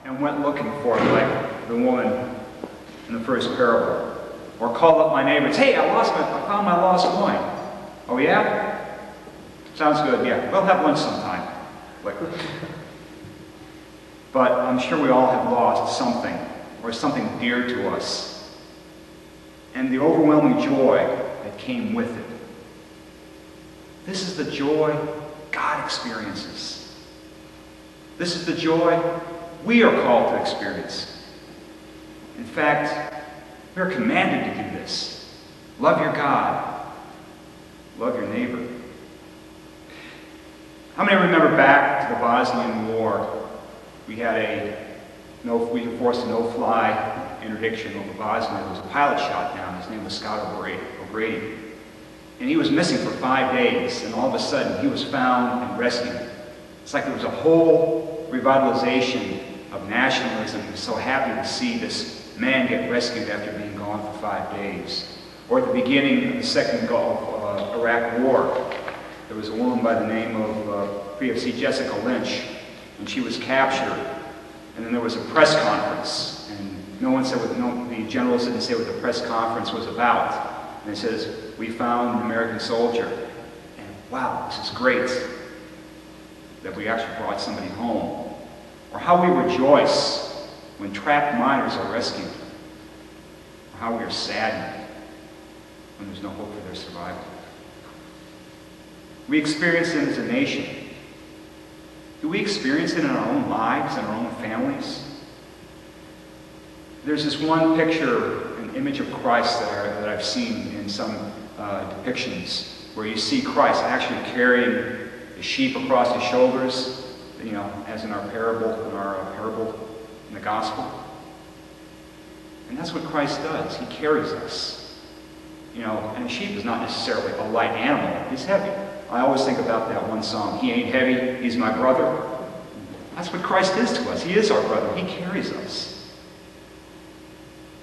and went looking for it, like the woman in the first parable. Or called up my neighbors, hey, I found my lost coin. Oh yeah? Sounds good, yeah. We'll have lunch sometime. Like, but I'm sure we all have lost something, or something dear to us. And the overwhelming joy that came with it. This is the joy God experiences. This is the joy we are called to experience. In fact, we are commanded to do this. Love your God. Love your neighbor. How many remember back to the Bosnian War? We were forced a no-fly interdiction over Bosnia. There was a pilot shot down. His name was Scott O'Grady. And he was missing for 5 days, and all of a sudden he was found and rescued. It's like there was a whole revitalization of nationalism. I was so happy to see this man get rescued after being gone for 5 days. Or at the beginning of the Second Iraq War, there was a woman by the name of PFC Jessica Lynch, and she was captured. And then there was a press conference, and no one said the generals didn't say what the press conference was about. And it says, we found an American soldier. And wow, this is great that we actually brought somebody home. Or how we rejoice when trapped miners are rescued. Or how we are saddened when there's no hope for their survival. We experience it as a nation. Do we experience it in our own lives, in our own families? There's this one picture, an image of Christ that I've seen in some depictions, where you see Christ actually carrying the sheep across his shoulders, you know, as in our parable in the gospel. And that's what Christ does. He carries us. You know, and a sheep is not necessarily a light animal. He's heavy. I always think about that one song, he ain't heavy, he's my brother. That's what Christ is to us. He is our brother. He carries us.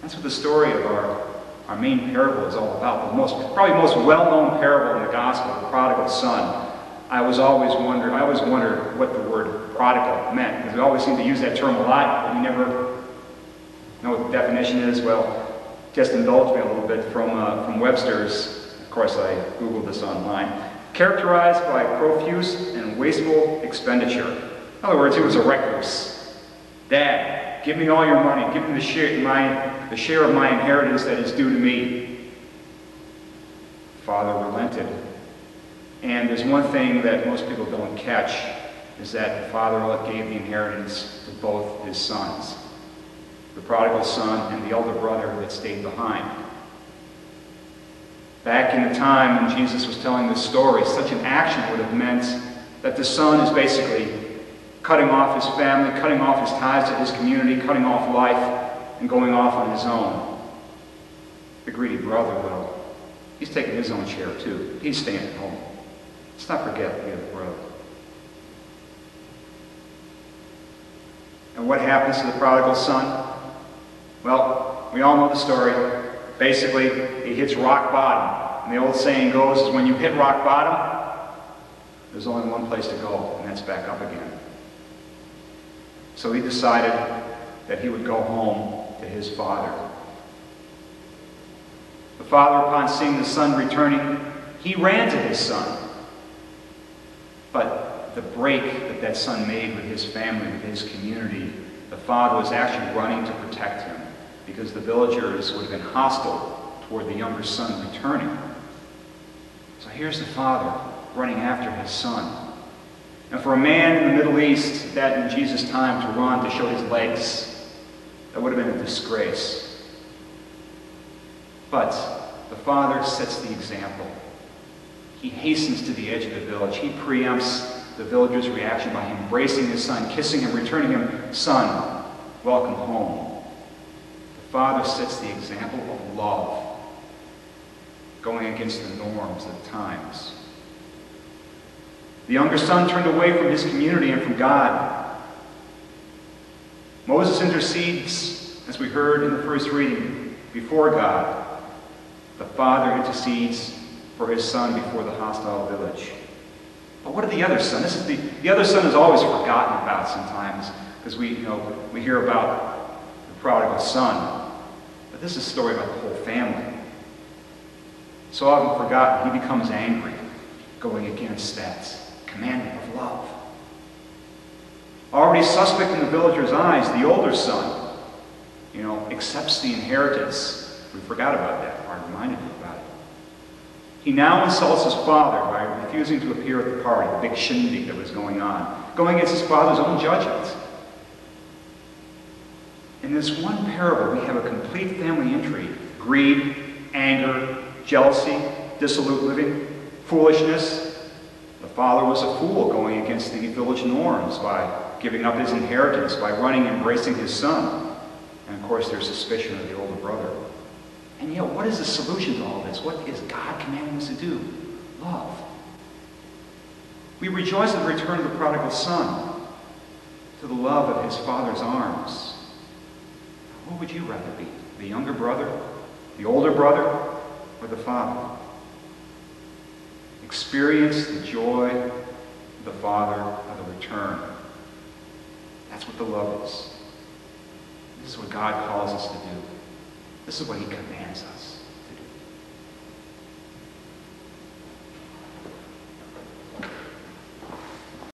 That's what the story of our main parable is all about. Probably the most well-known parable in the gospel, the prodigal son. I always wondered what the word prodigal meant, because we always seem to use that term a lot, but we never know what the definition is. Well, just indulge me a little bit from Webster's. Of course, I Googled this online. Characterized by profuse and wasteful expenditure. In other words, he was a recluse. Dad, give me all your money. Give me the share of my inheritance that is due to me. Father relented. And there's one thing that most people don't catch, is that the father gave the inheritance to both his sons. The prodigal son and the elder brother that stayed behind. Back in the time when Jesus was telling this story, such an action would have meant that the son is basically cutting off his family, cutting off his ties to his community, cutting off life, and going off on his own. The greedy brother, though, he's taking his own share too. He's staying at home. Let's not forget the other brother. And what happens to the prodigal son? Well, we all know the story. Basically, he hits rock bottom. And the old saying goes, is when you hit rock bottom, there's only one place to go, and that's back up again. So he decided that he would go home to his father. The father, upon seeing the son returning, he ran to his son. But the break that son made with his family, with his community, the father was actually running to protect him, because the villagers would have been hostile toward the younger son returning. So here's the father running after his son. And for a man in the Middle East, that in Jesus' time, to run, to show his legs, that would have been a disgrace. But the father sets the example. He hastens to the edge of the village. He preempts the villagers' reaction by embracing his son, kissing him, returning him, son, welcome home. Father sets the example of love, going against the norms of the times. The younger son turned away from his community and from God. Moses intercedes, as we heard in the first reading, before God. The father intercedes for his son before the hostile village. But what of the other son? This is the other son is always forgotten about sometimes, because we hear about the prodigal son. But this is a story about the whole family. So often forgotten, he becomes angry, going against that commandment of love. Already suspect in the villagers' eyes, the older son, accepts the inheritance. We forgot about that part, reminded me about it. He now insults his father by refusing to appear at the party, the big shindig that was going on, going against his father's own judgment. In this one parable, we have a complete family intrigue: greed, anger, jealousy, dissolute living, foolishness. The father was a fool, going against the village norms by giving up his inheritance, by running and embracing his son. And of course, there's suspicion of the older brother. And yet, what is the solution to all this? What is God commanding us to do? Love. We rejoice at the return of the prodigal son to the love of his father's arms. Who would you rather be? The younger brother, the older brother, or the father? Experience the joy of the Father of the return. That's what the love is. This is what God calls us to do. This is what he commands us.